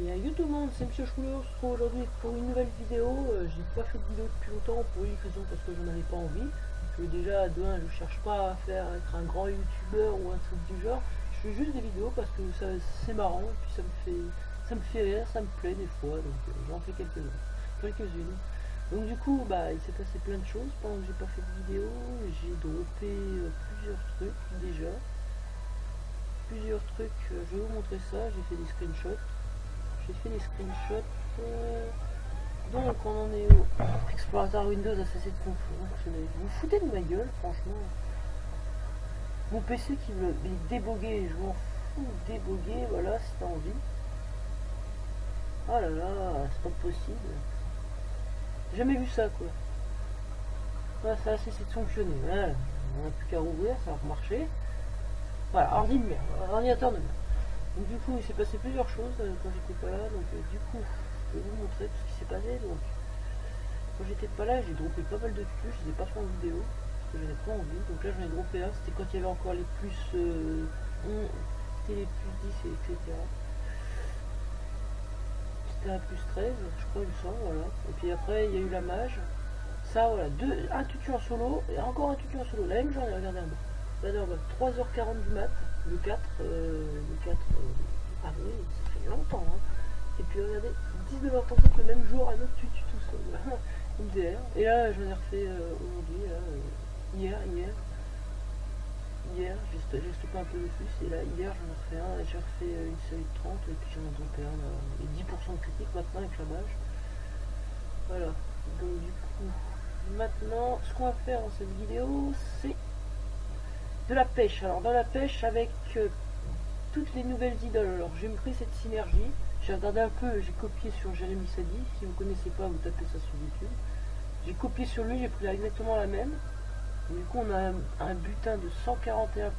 Et à YouTube, c'est Monsieur Choulo, on se retrouve aujourd'hui pour une nouvelle vidéo. J'ai pas fait de vidéo depuis longtemps pour une raison parce que j'en avais pas envie. Que déjà, de un, je cherche pas à faire être un grand youtubeur ou un truc du genre. Je fais juste des vidéos parce que ça c'est marrant et puis ça me fait rire, ça me plaît des fois, donc j'en fais quelques-unes. Donc du coup, bah il s'est passé plein de choses pendant que j'ai pas fait de vidéo. J'ai droppé plusieurs trucs déjà. Je vais vous montrer ça, j'ai fait des screenshots. Donc on en est au explorateur Windows Assassin's fonctionnel. Vous vous foutez de ma gueule, franchement. Mon PC qui veut déboguer, je m'en fous, déboguer, voilà, si t'as envie. Oh là là, c'est pas possible. J'ai jamais vu ça, quoi. Voilà, ça a cessé de fonctionner. Voilà. On n'a plus qu'à rouvrir, ça va remarcher. Voilà, ordinateur de merde. Donc du coup, il s'est passé plusieurs choses quand j'étais pas là. Donc du coup, je vais vous montrer tout ce qui s'est passé. Donc quand j'étais pas là, j'ai droppé pas mal de trucs. Je les ai pas fait en vidéo parce que j'avais pas envie. Donc là, j'en ai droppé un. C'était quand il y avait encore les plus, c'était les plus 10 et etc. C'était un plus 13, je crois, il me semble, voilà. Et puis après, il y a eu la mage. Ça, voilà, un tutu en solo et encore un tutu en solo. La même journée, regardez un peu. Là, 3h40 du mat, le 4, avril, ça fait longtemps. Hein. Et puis regardez, 19h37 le même jour, un autre tutu tout seul. MDR. Et là, j'en ai refait aujourd'hui, hier, j'ai stoppé un peu le flux. Et là, hier, j'en ai refait un. J'ai refait une série de 30 et puis j'en ai droppé un. Et 10% de critique maintenant avec la mage. Voilà. Donc du coup, maintenant, ce qu'on va faire dans cette vidéo, c'est de la pêche. Alors dans la pêche avec toutes les nouvelles idoles. Alors j'ai pris cette synergie, j'ai regardé un peu, j'ai copié sur Jérémy Sadi. Si vous ne connaissez pas, vous tapez ça sur YouTube. J'ai copié sur lui, j'ai pris exactement la même. Et du coup on a un butin de 141%.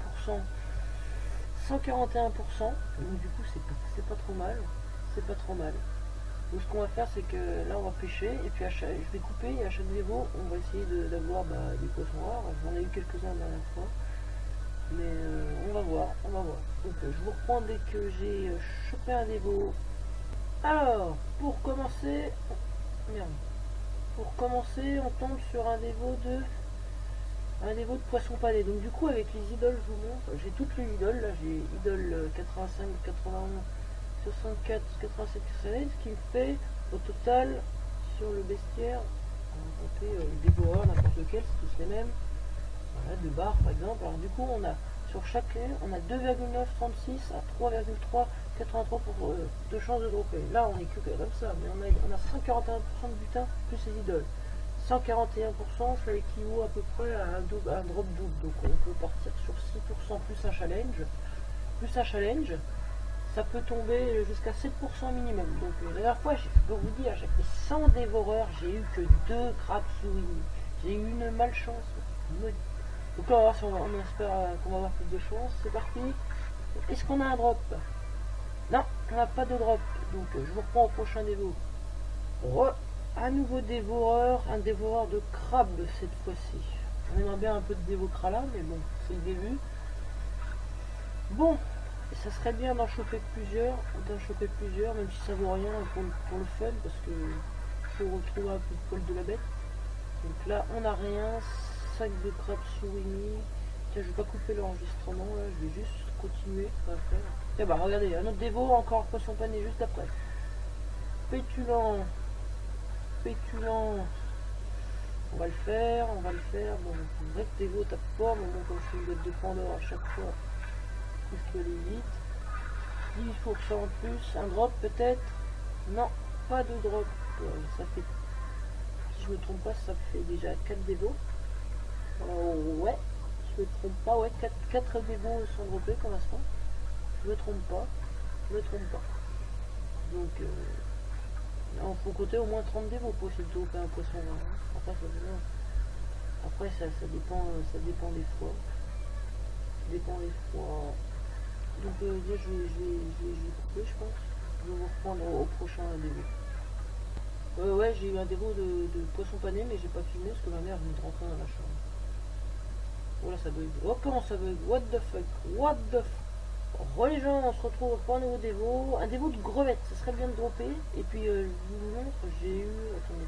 141%. Donc du coup c'est pas trop mal. C'est pas trop mal. Donc ce qu'on va faire, c'est que là on va pêcher et puis je vais couper et à chaque niveau on va essayer d'avoir des poissons rares. J'en ai eu quelques-uns la dernière fois, mais on va voir. Donc je vous reprends dès que j'ai chopé un dévot. Alors pour commencer, merde. Pour commencer, on tombe sur un dévot de poisson pané. Donc du coup avec les idoles, je vous montre. J'ai toutes les idoles. Là j'ai idole 85, 91. 64, 87, 88, ce qui me fait au total sur le bestiaire, on va taper les dévoreurs, n'importe lequel, c'est tous les mêmes. Voilà, 2 barres par exemple. Alors du coup on a sur chacun, on a 2,936 à 3,3 83 pour de chances de dropper. Là on est que comme ça, mais on a 141% de butin plus les idoles. 141%, ça équivaut à peu près à un drop double. Donc on peut partir sur 6% plus un challenge. Ça peut tomber jusqu'à 7% minimum. Donc la dernière fois, je peux vous dire, j'ai fait 100 dévoreurs, j'ai eu que 2 crabes souris. J'ai eu une malchance. Donc là, on va voir si on espère qu'on va avoir plus de chance. C'est parti. Est-ce qu'on a un drop? Non, on n'a pas de drop. Donc je vous reprends au prochain dévo. Un nouveau dévoreur, un dévoreur de crabes cette fois-ci. On aimerait bien un peu de dévo krala, mais bon, c'est le début. Bon, et ça serait bien d'en choper plusieurs, même si ça vaut rien pour le fun, parce que faut retrouver un peu de poil de la bête. Donc là, on n'a rien, sac de crabes souris. Tiens, je vais pas couper l'enregistrement, là, je vais juste continuer à faire. Tiens, bah regardez, un autre dévo, encore poisson pané juste après. Pétulant. On va le faire. Bon, c'est vrai que dévo tape fort, mais bon, comme je suis une boîte de Pandore à chaque fois, il faut aller vite. 10% en plus, un drop peut-être. Non, pas de drop. Ça fait, si je me trompe pas, ça fait déjà 4 dévos. Ouais, je me trompe pas, ouais, 4 dévos sont droppés pour l'instant. Je me trompe pas. Donc là, il faut compter au moins 30 dévos pour essayer de dropper un poisson. Après, ça dépend des fois. Donc je vais couper, je pense. Je vais vous reprendre au prochain dévo. Ouais, j'ai eu un dévo de poisson pané, mais j'ai pas filmé parce que ma mère vient de rentrer dans la chambre. Voilà, ça bug. Oh, comment ça bug? What the fuck? Re les gens, on se retrouve pour un nouveau dévo. Un dévo de grevette, ça serait bien de dropper. Et puis je vous montre, j'ai eu. Attendez.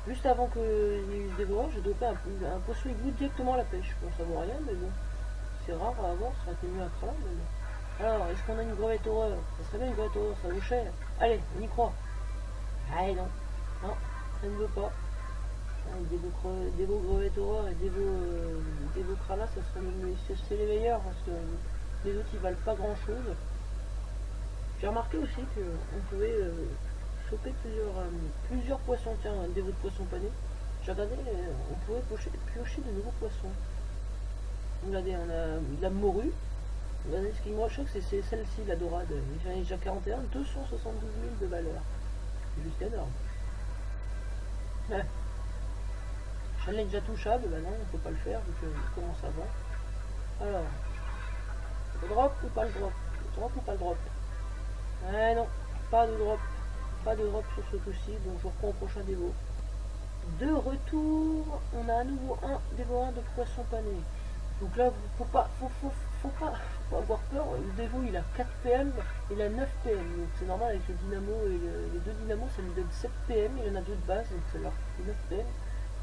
Juste avant que il y ait eu ce dévo, j'ai dropé un poisson égout directement à la pêche. Bon, ça vaut rien, mais bon. C'est rare à avoir, ça aurait été mieux à craindre, mais bon. Alors, est-ce qu'on a une grevette horreur? Ça serait bien une grevette horreur, ça vaut cher. Allez, on y croit. Allez, non. Non, ça ne veut pas. Des beaux grevette horreur et des beaux kralas, ça serait c'est les meilleurs parce que les autres ils valent pas grand chose. J'ai remarqué aussi qu'on pouvait choper plusieurs poissons. Tiens, des veaux de poissons panés. J'ai regardé, on pouvait piocher de nouveaux poissons. Regardez, on a la morue. Regardez, ce qui me choque, c'est celle-ci, la dorade. J'en ai déjà 41, 272 000 de valeur. C'est juste énorme. Challenge déjà touchable, bah non, on peut pas le faire vu que comment ça va. Alors, le drop ou pas le drop? Le drop ou pas le drop? Non, pas de drop. Pas de drop sur ce coup-ci, donc je reprends au prochain dévo. De retour, on a à nouveau un dévorant de poissons panés. Donc là, faut pas avoir peur. Le dévo il a 4 PM, il a 9 PM. Donc c'est normal avec le dynamo et les deux dynamos, ça lui donne 7 PM. Il en a deux de base, donc ça leur fait 9 PM.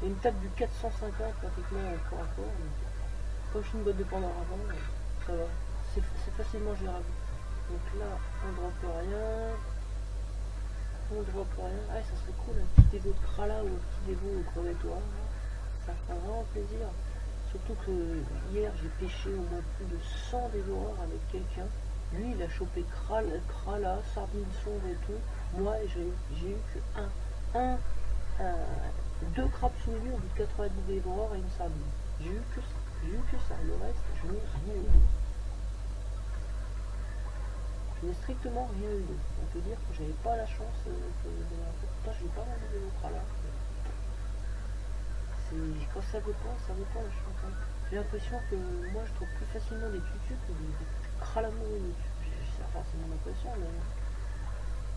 Et une table du 450 pratiquement corps à corps. Comme je suis une boîte de Pandore avant, ça va. C'est facilement gérable. Donc là, on droppe rien. On droppe rien. Ah, ça serait cool, un petit dévo de krala ou un petit dévo au crevettoir. Ça ferait vraiment plaisir. Surtout que hier, j'ai pêché au moins plus de 100 dévoreurs avec quelqu'un. Lui, il a chopé krala, sardines sondes et tout. Moi, j'ai eu que deux crabes sous lui au bout de 90 dévoreurs et une sardine. J'ai eu que ça. Le reste, je n'ai rien eu d'autre. Je n'ai strictement rien eu d'autre. On peut dire que j'avais pas la chance pourtant j'ai pas mangé de krala. Quand ça veut pas la chance. Hein. J'ai l'impression que moi je trouve plus facilement des tutus que des kralamour uniques. Enfin, c'est mon impression, mais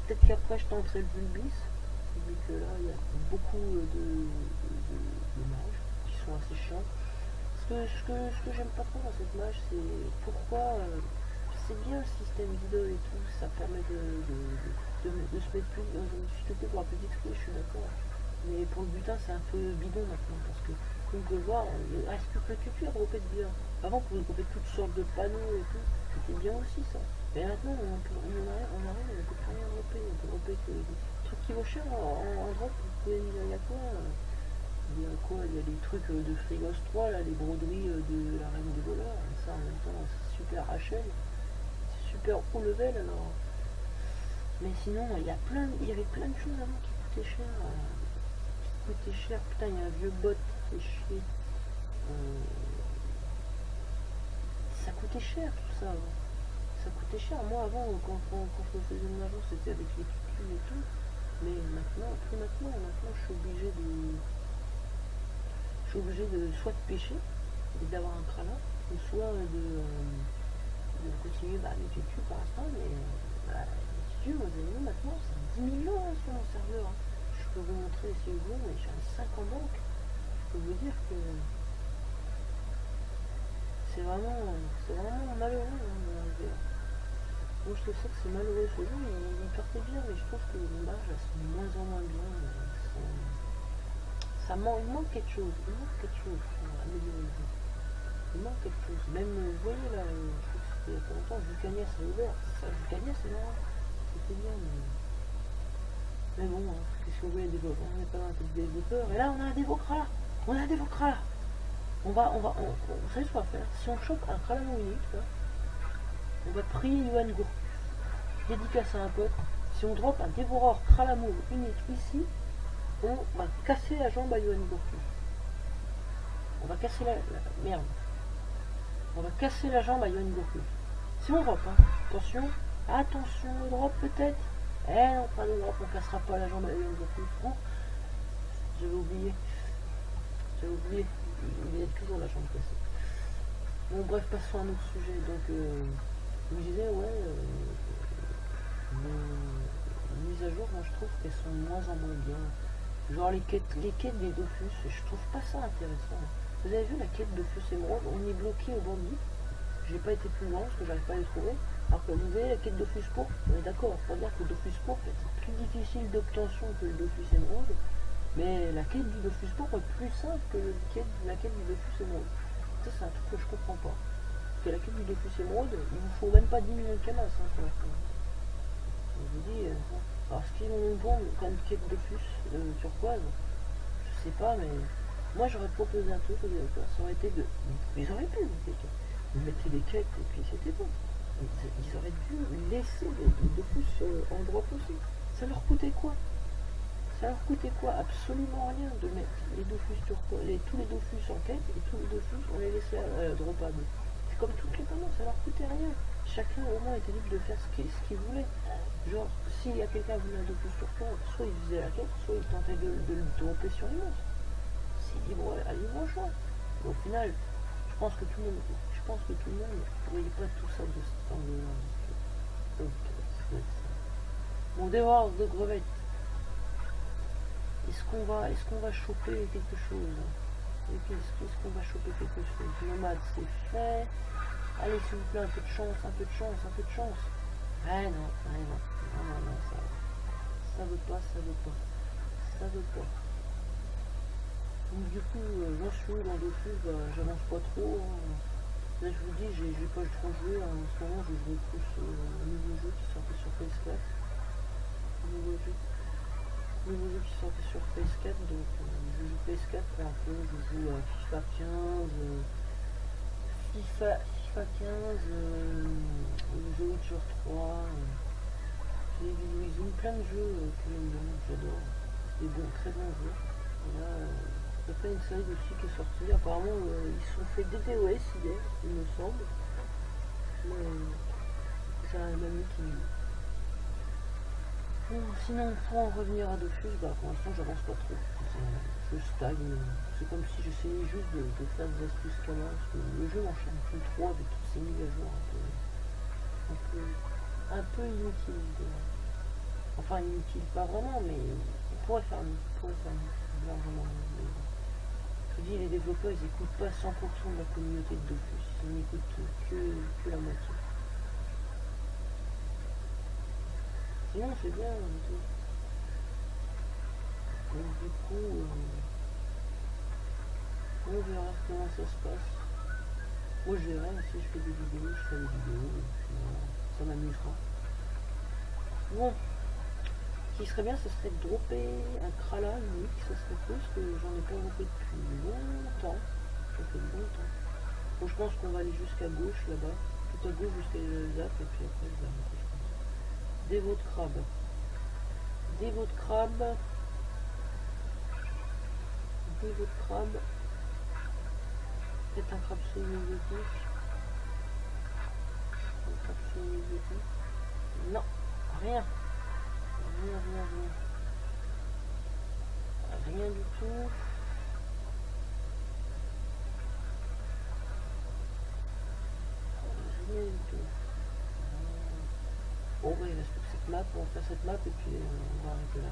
peut-être qu'après je tenterai le bulbis, vu que là il y a beaucoup de mages qui sont assez chiants. Ce que j'aime pas trop dans cette mage, c'est pourquoi c'est bien le système d'idole et tout, ça permet de se mettre plus difficulté pour un peu d'XP, je suis d'accord. Mais pour le butin, c'est un peu bidon maintenant, parce que, comme vous pouvez le voir, il reste plus que le tutu à dropper de bien. Avant, on pouvait dropper toutes sortes de panneaux et tout, c'était bien aussi ça. Mais maintenant, on peut plus rien dropper, on peut dropper que des trucs qui vaut cher en drop, vous pouvez dire, il y a quoi il y a des trucs de Frigos 3, là, les broderies de la reine des voleurs, et ça en même temps, c'est super HL, c'est super haut level alors. Mais sinon, il y avait plein de choses avant qui coûtaient cher. Putain, il y a un vieux bot qui fait chier. Ça coûtait cher tout ça avant. Ça coûtait cher. Moi avant, quand je faisais une agence, c'était avec les tutus et tout. Mais maintenant, je suis obligé de soit de pêcher et d'avoir un krala, ou soit de continuer mes tutus pour l'instant. Mais les tutus, vous avez vu maintenant, c'est 10 000 € sur mon serveur. Hein. Je peux vous montrer si vous voulez, mais j'ai un 5 en banque. Je peux vous dire que c'est vraiment malheureux. Hein, moi je trouve ça que c'est malheureux ce jeu, il partait bien, mais je trouve que les images elles sont de moins en moins bien. Il manque quelque chose, pour améliorer le jeu. Il manque quelque chose. Même, vous voyez là, je crois que c'était il y a pas longtemps, Vulcania c'est ouvert. Ça, Vulcania c'est là, c'était bien, mais bon, hein, qu'est-ce que vous voulez développer? On n'est pas dans la tête des développeurs. Et là, on a un dévo krala. Vous savez ce qu'on va faire? Si on chope un kralamour unique, là, on va prier Yohan Gourcuff. Dédicace à un pote. Si on drop un dévoreur kralamour unique ici, on va casser la jambe à Yohan Gourcuff. On va casser merde. On va casser la jambe à Yohan Gourcuff. Si on drop, hein. Attention, le drop peut-être. Non, pas de drop, on cassera pas la jambe à Yohan Gourcuff. Oh, j'avais oublié. Il y a toujours la jambe cassée. Bon, bref, passons à un autre sujet. Donc, je me disais, les mises à jour, moi je trouve qu'elles sont de moins en moins bien. Genre les quêtes des Dofus, je trouve pas ça intéressant. Vous avez vu la quête Dofus Émeraude? On est bloqué au bandit. j'ai pas été plus loin parce que j'arrive pas à les trouver. Alors que vous voyez la quête Dofus pourpre, on est d'accord, on va dire que le Dofus pourpre est plus difficile d'obtention que le Dofus émeraude, mais la quête du Dofus pourpre est plus simple que la quête du Dofus émeraude. Ça c'est un truc que je comprends pas. Parce que la quête du Dofus émeraude, il vous faut même pas 10 millions de camas pour la faire. Je vous dis, alors ce qu'ils vont nous vendre comme quête Dofus turquoise, je sais pas, mais moi j'aurais proposé un truc aux développeurs, ça aurait été de. Ils auraient pu, vous mettez les quêtes et puis c'était bon. Ils auraient dû laisser les Dofus en droit possible. Ça leur coûtait quoi? Ça leur coûtait quoi? Absolument rien de mettre les Dofus turquoise, tous les Dofus en quête et tous les Dofus on les laissait dropables. C'est comme toutes les commandes, ça leur coûtait rien. Chacun au moins était libre de faire ce qu'il voulait. Genre, s'il y a quelqu'un qui voulait un Dofus turquoise, soit il faisait la quête, soit il tentait de le dropper sur les monstres. C'est libre, à libre choix. Mais au final, je pense que tout le monde ne voyait pas tout ça de cet angle-là. Donc, mon dévoreur de crevettes. Est-ce qu'on va choper quelque chose? Est-ce qu'on va choper quelque chose? Nomade, c'est fait. Allez, s'il vous plaît, un peu de chance, un peu de chance, un peu de chance. Ah non, ça veut pas. Donc du coup, j'en suis où dans Dofus, j'avance pas trop. Là je vous dis, j'ai pas trop joué, en ce moment je joue plus un nouveau jeu qui sortait sur PS4. Nouveau jeu qui sortait sur PS4, donc je joue PS4 un peu, je joue à FIFA 15, FIFA 15, The Witcher 3, j'ai plein de jeux que j'aime bien, j'adore, des bons, très bons jeux. Et là, il y a pas une série aussi qui est sortie, apparemment ils se sont fait des DOS hier, il me semble. C'est un ami qui... Bon, sinon, pour en revenir à Dofus, pour l'instant j'avance pas trop. Je stagne. C'est comme si j'essayais juste de faire des astuces camas, parce que le jeu m'enchaîne plus trop avec toutes ces mises à jour un peu inutiles. Enfin inutiles, pas vraiment, mais on pourrait faire mieux. Largement mieux. Je vous dis, les développeurs ils écoutent pas 100% de la communauté de Dofus, ils n'écoutent que la moitié. Sinon c'est bien. Donc du coup, on verra comment ça se passe. Moi je verrai, si je fais des vidéos, je ferai des vidéos, et puis ça m'amusera. Bon, ce qui serait bien, ce serait de dropper un Krala, unique, ça serait cool, parce que j'en ai pas droppé depuis longtemps. Ça fait longtemps. Bon, je pense qu'on va aller jusqu'à gauche là-bas, tout à gauche jusqu'à Zap, et puis après je vais arrêter, je pense. Dévot de crabe. Dévot de crabe. Dévot de crabe. Peut-être un crabe semi-exotique. Un crabe semi-exotique. Non, rien. Rien du tout. Rien du tout. Bon, bah, il reste plus que cette map. On va faire cette map et puis on va arrêter là.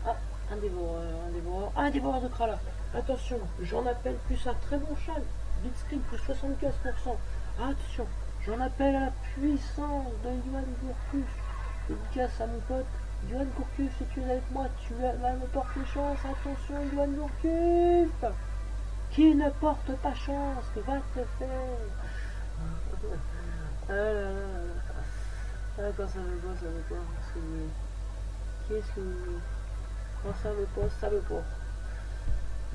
Ah, un dévoreur de Krala. Attention, j'en appelle plus un très bon châle. Blitzkrieg plus 75%. Attention, j'en appelle à la puissance de Yuan Gourcuff. Dédicace à mon pote Yuan Gourcuff, si tu es avec moi, tu vas me porter chance. Attention, Yuan Gourcuff, qui ne porte pas chance, que va te faire. Quand ça veut pas. Qu'est-ce que quand ça veut pas.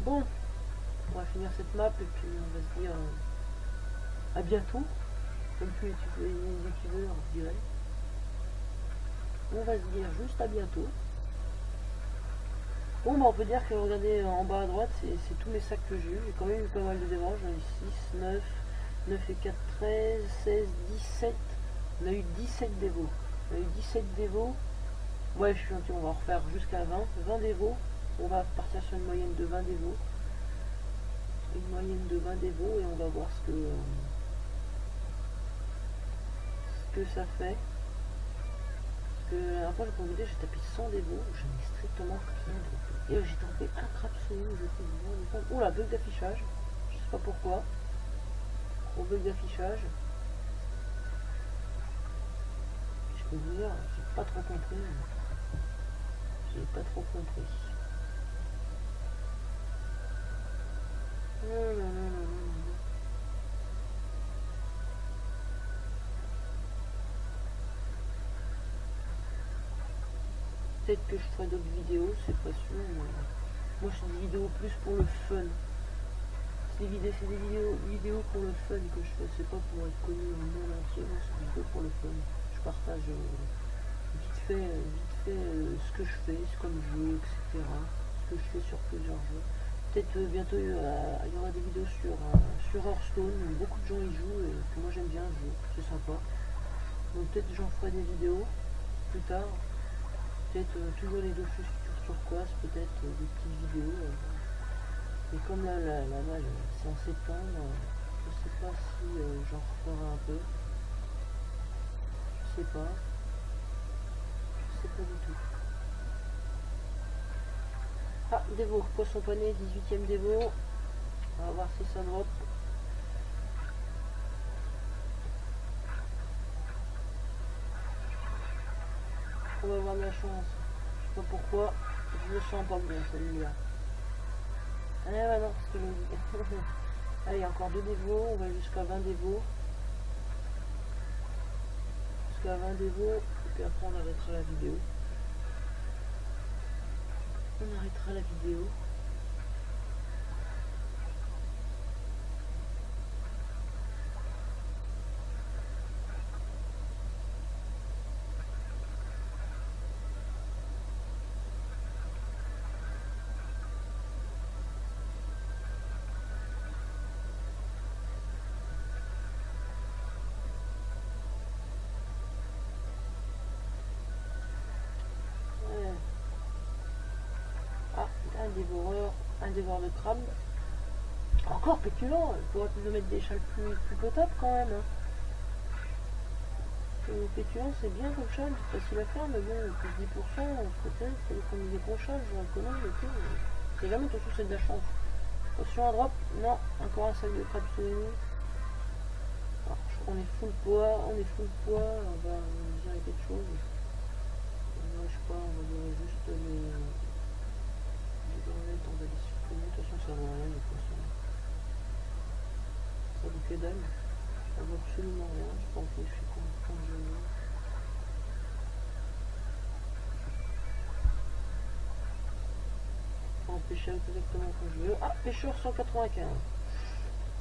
Bon, on va finir cette map et puis on va se dire à bientôt. Comme tous les youtubeurs diraient. On va se dire juste à bientôt. Bon, bah on peut dire que regardez en bas à droite, c'est tous les sacs que j'ai eu. J'ai quand même eu pas mal de démarrages. J'en ai 6, 9 et 4, 13, 16, 17. On a eu 17 dévots. Ouais, je suis gentil, on va en refaire jusqu'à 20 dévots. On va partir sur une moyenne de 20 dévots. Et on va voir ce que ça fait. Parce que la dernière fois, pour vous dire, j'ai tapé 100 dévos, je n'ai strictement rien droppé. Et j'ai droppé un crapsouille, oula, bug d'affichage, je sais pas pourquoi. Gros bug d'affichage. Je peux vous dire, j'ai pas trop compris. J'ai pas trop compris. Non, non, non, non, non. Peut-être que je ferai d'autres vidéos, c'est pas sûr. Mais moi, c'est des vidéos plus pour le fun. C'est des vidéos pour le fun que je fais. C'est pas pour être connu au monde entier. C'est des vidéos pour le fun. Je partage vite fait ce que je fais, ce comme jeu, etc. Ce que je fais sur plusieurs jeux. Peut-être bientôt il y aura des vidéos sur Hearthstone. Beaucoup de gens y jouent et que moi j'aime bien le jeu. C'est sympa. Donc peut-être j'en ferai des vidéos plus tard. Peut-être toujours les Dofus turquoise, peut-être des petites vidéos. Et comme là c'est en septembre, je sais pas si j'en referai un peu. Je sais pas. Je sais pas du tout. Ah, dévo, poisson pané, 18ème dévo. On va voir si ça drop. On va avoir de la chance. Je sais pas pourquoi. Je le sens pas bien celui-là. Ah bah non, c'est ce que je me dis. Allez, encore 2 dévos, on va jusqu'à 20 dévos. Jusqu'à 20 dévos, et puis après on arrêtera la vidéo. On arrêtera la vidéo. Un dévoreur de crabe. Encore pétulant, il pourrait nous mettre des châles plus potables quand même. Hein. Pétulant c'est bien comme châle, c'est facile à faire, mais bon, plus 10%, peut-être, il faut qu'on ait qu'on châle, j'ai un connu et tout. C'est jamais tout c'est de la chance. Attention à drop, non, encore un sac de crabe souvenir. On est full poids, on va dire quelque chose. Je sais pas, on va dire juste les granlettes, on va les supprimer, de toute façon ça vaut rien, de toute façon. Ça vaut que dalle, ça vaut absolument rien, je pense que je suis quand je veux. En pêcher exactement quand je veux. Ah, pêcheur 195.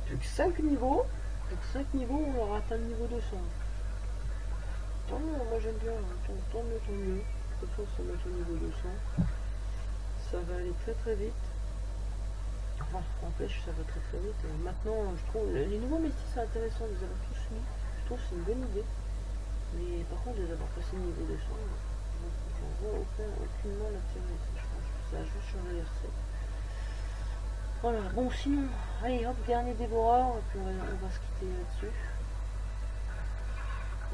Plus que 5 niveaux. Plus que 5 niveaux, on aura atteint le niveau 200. Tant mieux, moi j'aime bien. Tant mieux, tant mieux. De toute façon, ça va être au niveau 200. Ça va aller très très vite. Enfin, en pêche, ça va très très vite. Maintenant, je trouve les nouveaux métiers, c'est intéressant de les avoir tous mis. Je trouve que c'est une bonne idée. Mais par contre, de les avoir passé le niveau 200, j'en vois aucunement l'intérêt. Ça a juste changé les recettes. Voilà, bon sinon, allez hop, dernier dévoreur, et puis on va se quitter là-dessus.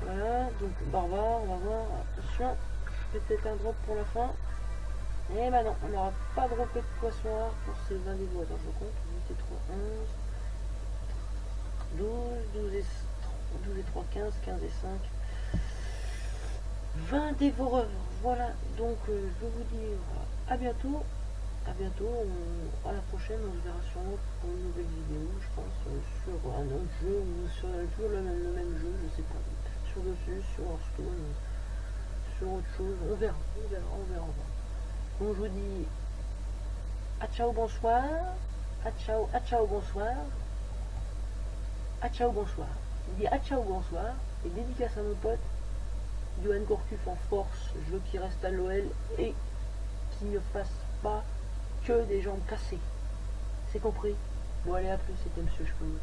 Voilà, donc barbare, on va voir, attention, peut-être un drop pour la fin. Et bah non, on n'aura pas droppé de poisson rare pour ces 20 dévos. Attends, je compte, 8 et 3, 11, 12 et 3, 15, 15 et 5. 20 dévoreurs, voilà, donc je vais vous dire à bientôt. A bientôt, à la prochaine, on se verra sûrement pour une nouvelle vidéo, je pense, sur un autre jeu ou sur toujours le même jeu, je sais pas, sur dessus, sur Hearthstone, sur autre chose, on verra. Donc je vous dis à ciao, bonsoir, à ciao, bonsoir, à ciao, bonsoir. Je dis à ciao, bonsoir, et dédicace à mon pote, Johan Gourcuff en force, je veux qu'il reste à l'OL et qu'il ne fasse pas que des jambes cassées. C'est compris? Bon allez, à plus, c'était Monsieur Cheveux.